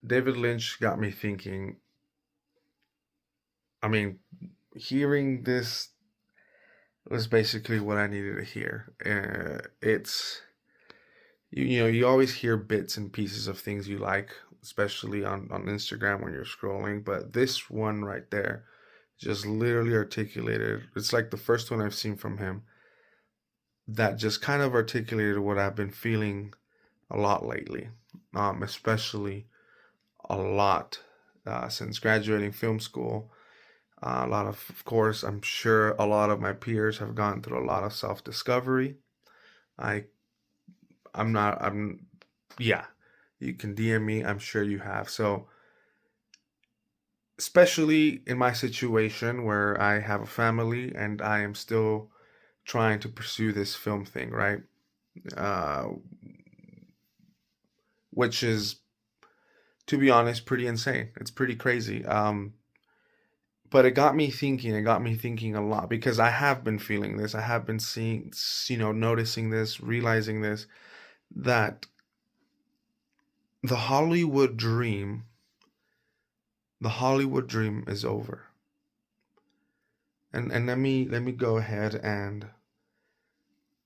David Lynch got me thinking. I mean, hearing this was basically what I needed to hear. You always hear bits and pieces of things you like, especially on Instagram when you're scrolling. But this one right there just literally articulated. It's like the first one I've seen from him that just kind of articulated what I've been feeling a lot lately, especially a lot since graduating film school. A lot of course, I'm sure a lot of my peers have gone through a lot of self-discovery. I, I'm not, I'm, yeah, you can DM me. I'm sure you have. So, especially in my situation where I have a family and I am still trying to pursue this film thing, right? Uh, which is, to be honest, pretty insane. It's pretty crazy. But it got me thinking. It got me thinking a lot because I have been feeling this. I have been seeing, noticing this, realizing this, that the Hollywood dream, the Hollywood dream is over. And let me go ahead and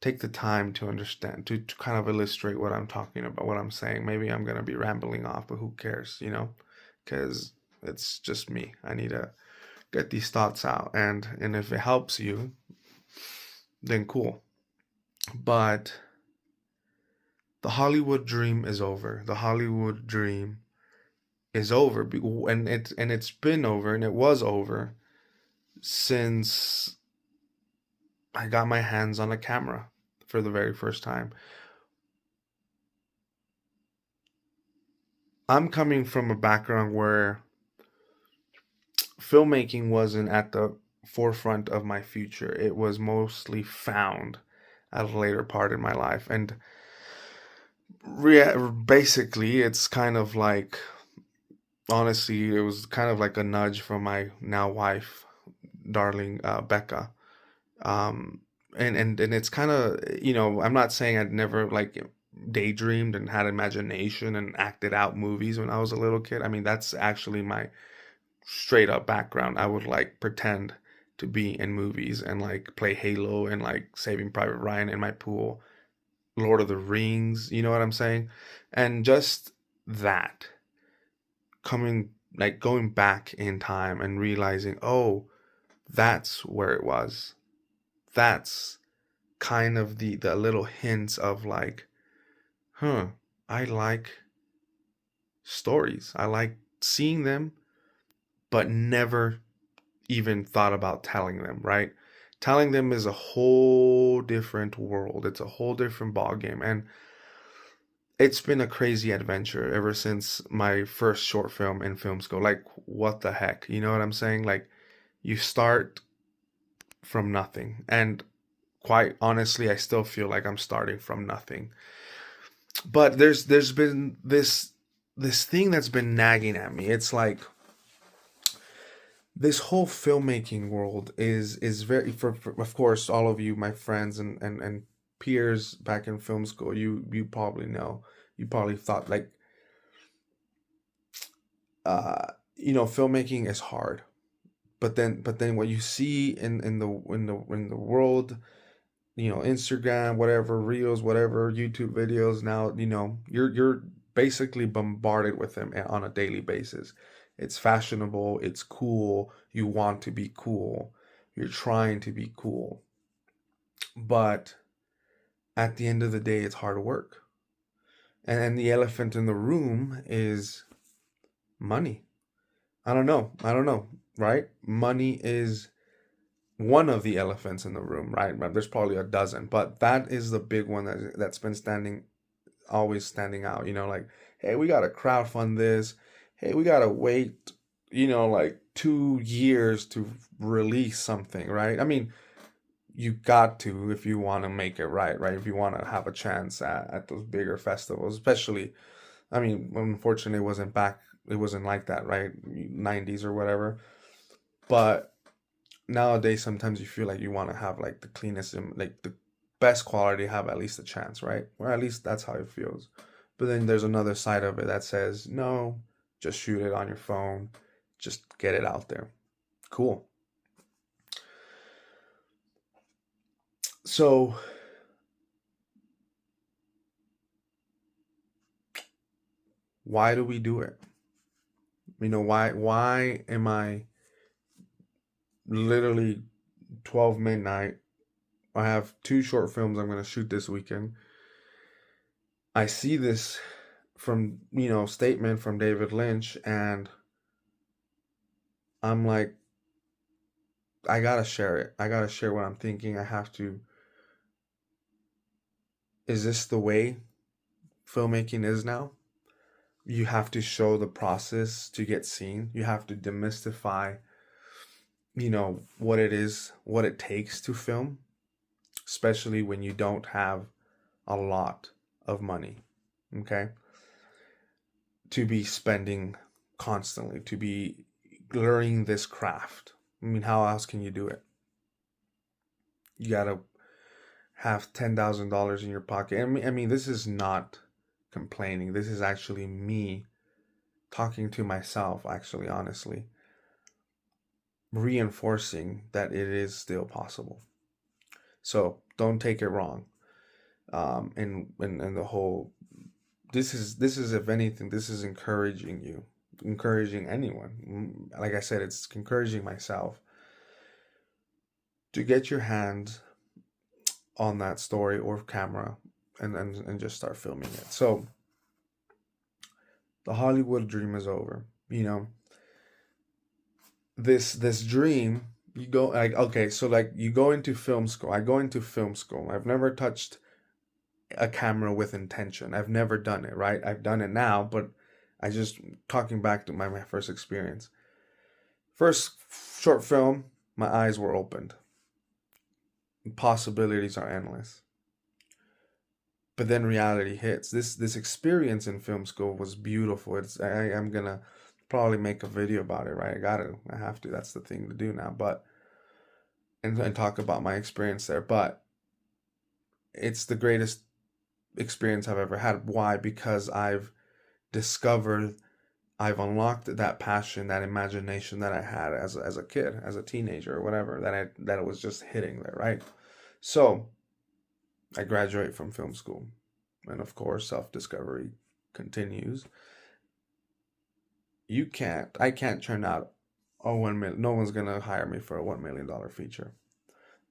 take the time to understand, to kind of illustrate what I'm talking about, what I'm saying. Maybe I'm gonna be rambling off, but who cares, Because it's just me. I need to get these thoughts out, and if it helps you, then cool. But the Hollywood dream is over. The Hollywood dream is over, and it's been over, and it was over since I got my hands on a camera for the very first time. I'm coming from a background where filmmaking wasn't at the forefront of my future. It was mostly found at a later part in my life, and basically, it's kind of like, honestly, it was kind of like a nudge from my now wife, darling Becca. Um, and it's kind of, I'm not saying I'd never like daydreamed and had imagination and acted out movies when I was a little kid. I mean, that's actually my straight up background. I would like pretend to be in movies and like play Halo and like Saving Private Ryan in my pool, Lord of the Rings, you know what I'm saying? And just that, coming, like going back in time and realizing, oh, that's where it was. That's kind of the little hints of like, huh, I like stories. I like seeing them, but never even thought about telling them, right? Telling them is a whole different world. It's a whole different ball game. And it's been a crazy adventure ever since my first short film in film school. Like, what the heck? You know what I'm saying? Like, you start from nothing. And quite honestly, I still feel like I'm starting from nothing. But there's been this thing that's been nagging at me. It's like this whole filmmaking world is very, for of course, all of you, my friends and peers back in film school, you probably know. You probably thought like, uh filmmaking is hard. But then what you see in the world, Instagram, whatever, reels, whatever, YouTube videos, now, you're basically bombarded with them on a daily basis. It's fashionable, it's cool, you want to be cool, you're trying to be cool. But at the end of the day, it's hard work. And the elephant in the room is money. I don't know, right? Money is one of the elephants in the room, right? But there's probably a dozen, but that is the big one that's been always standing out. Like, hey, we gotta crowdfund this. Hey, we gotta wait, like 2 years to release something, right? I mean, you got to if you want to make it right, right? If you want to have a chance at those bigger festivals, especially. I mean, unfortunately, it wasn't like that, right? 90s or whatever. But nowadays sometimes you feel like you want to have like the cleanest and like the best quality, have at least a chance, right? Or at least that's how it feels. But then there's another side of it that says no, Just shoot it on your phone. Just get it out there. Cool. So why do we do it? Why am I literally 12 midnight? I have 2 short films I'm going to shoot this weekend. I see this from, statement from David Lynch, and I'm like, I gotta share it. I gotta share what I'm thinking. I have to. Is this the way filmmaking is now? You have to show the process to get seen. You have to demystify, what it is, what it takes to film, especially when you don't have a lot of money, okay? To be spending constantly, to be learning this craft. I mean, how else can you do it? You gotta have $10,000 in your pocket. I mean, this is not complaining. This is actually me talking to myself, actually, honestly, reinforcing that it is still possible. So don't take it wrong. And the whole, this is if anything, this is encouraging you, encouraging anyone. Like I said, it's encouraging myself to get your hands on that story or camera and just start filming it. So the Hollywood dream is over. This dream, you go like, okay, so like you go into film school. I go into film school. I've never touched a camera with intention. I've never done it, right? I've done it now, but I just talking back to my first experience. First short film, my eyes were opened. Possibilities are endless. But then reality hits. This experience in film school was beautiful. I'm gonna probably make a video about it, right? I have to. That's the thing to do now. But and talk about my experience there. But it's the greatest experience I've ever had. Why? Because I've discovered, I've unlocked that passion, that imagination that I had as a kid, as a teenager or whatever, that it was just hitting there, right? So I graduate from film school, and of course, self-discovery continues. I can't turn out a 1 million. No one's gonna hire me for a $1 million feature.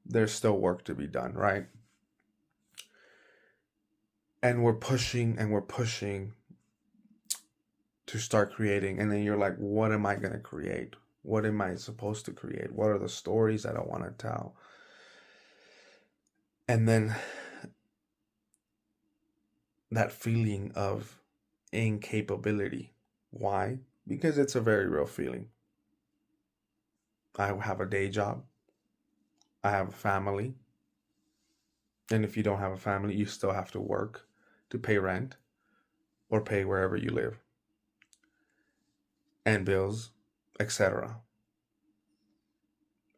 There's still work to be done, right? And we're pushing to start creating, and then you're like, what am I gonna create? What am I supposed to create? What are the stories that I want to tell? And then that feeling of incapability. Why? Because it's a very real feeling. I have a day job. I have a family. And if you don't have a family, you still have to work to pay rent or pay wherever you live and bills, etc.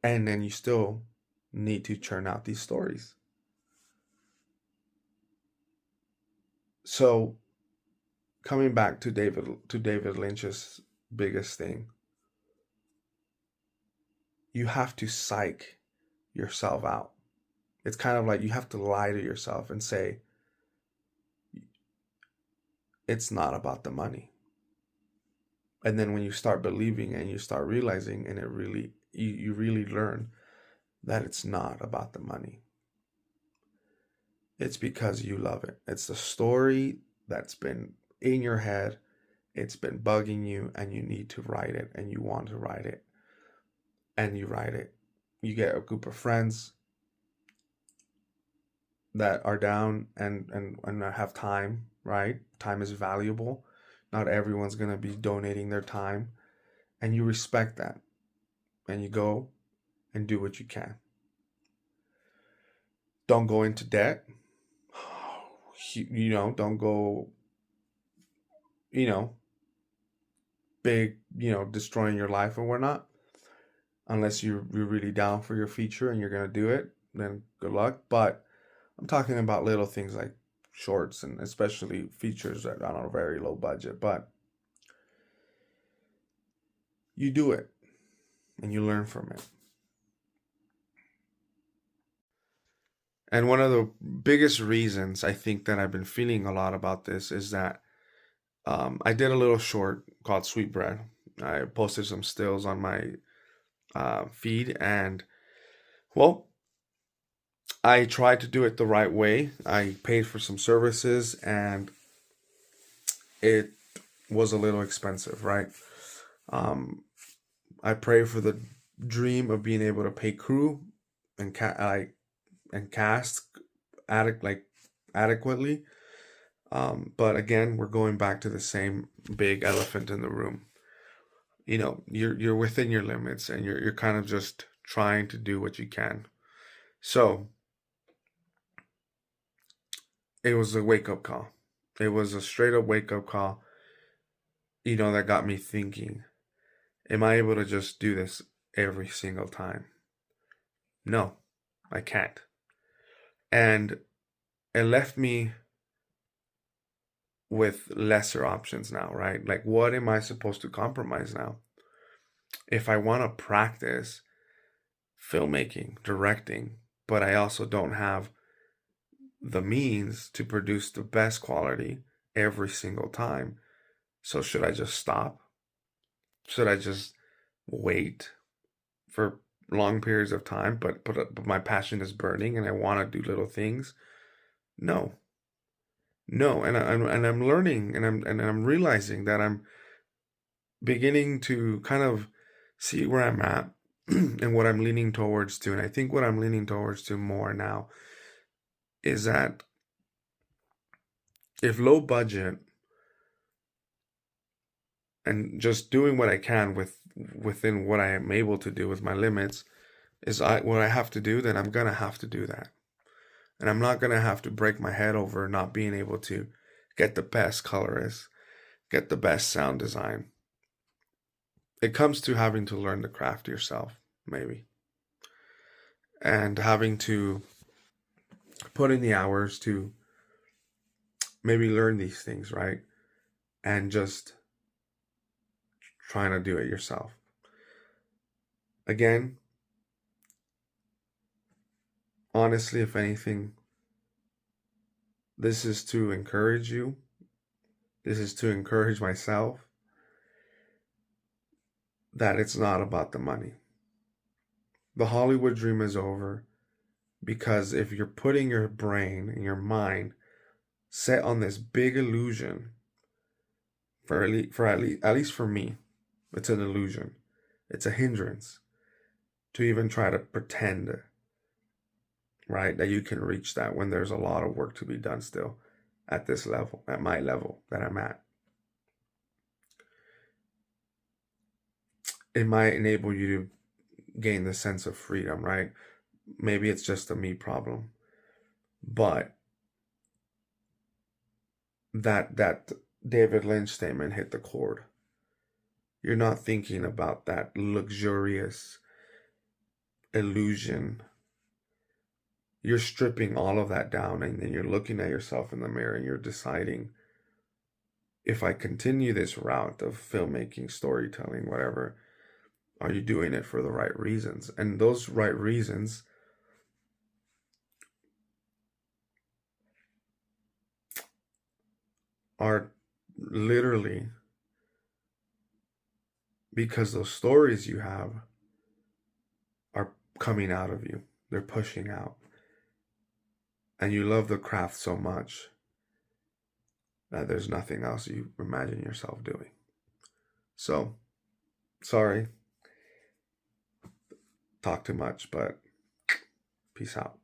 And then you still need to churn out these stories. So coming back to David Lynch's biggest thing, you have to psych yourself out. It's kind of like you have to lie to yourself and say, it's not about the money. And then when you start believing and you start realizing, and you really learn that it's not about the money. It's because you love it. It's the story that's been in your head. It's been bugging you, and you need to write it, and you want to write it, and you write it. You get a group of friends that are down and have time, right? Time is valuable. Not everyone's going to be donating their time, and you respect that, and you go and do what you can. Don't go into debt. Don't go, you know, big, destroying your life or whatnot. Unless you're really down for your feature and you're going to do it, then good luck. But I'm talking about little things like shorts, and especially features that are on a very low budget. But you do it and you learn from it. And one of the biggest reasons I think that I've been feeling a lot about this is that I did a little short called Sweetbread. I posted some stills on my feed, and well, I tried to do it the right way. I paid for some services, and it was a little expensive, right? Um, I pray for the dream of being able to pay crew and cast like adequately. But again, we're going back to the same big elephant in the room. You know, you're within your limits, and you're kind of just trying to do what you can. So it was a wake up call. It was a straight up wake up call, that got me thinking, am I able to just do this every single time? No, I can't. And it left me with lesser options now, right? Like, what am I supposed to compromise now? If I want to practice filmmaking, directing, but I also don't have the means to produce the best quality every single time. So should I just stop? Should I just wait for long periods of time, but my passion is burning and I want to do little things? No. No, and I'm learning, and I'm realizing that I'm beginning to kind of see where I'm at and what I'm leaning towards to. And I think what I'm leaning towards to more now is that if low budget and just doing what I can within what I am able to do with my limits is what I have to do, then I'm gonna have to do that. And I'm not gonna have to break my head over not being able to get the best colorist, get the best sound design. It comes to having to learn the craft yourself, maybe. And having to put in the hours to maybe learn these things, right? And just trying to do it yourself. Again, honestly, if anything, this is to encourage you. This is to encourage myself that it's not about the money. The Hollywood dream is over because if you're putting your brain and your mind set on this big illusion, at least for me, it's an illusion. It's a hindrance to even try to pretend, right, that you can reach that when there's a lot of work to be done still at this level, at my level that I'm at. It might enable you to gain the sense of freedom, right? Maybe it's just a me problem. But that David Lynch statement hit the chord. You're not thinking about that luxurious illusion. You're stripping all of that down, and then you're looking at yourself in the mirror and you're deciding, if I continue this route of filmmaking, storytelling, whatever, are you doing it for the right reasons? And those right reasons are literally because those stories you have are coming out of you. They're pushing out. And you love the craft so much that there's nothing else you imagine yourself doing. So, sorry. Talk too much, but peace out.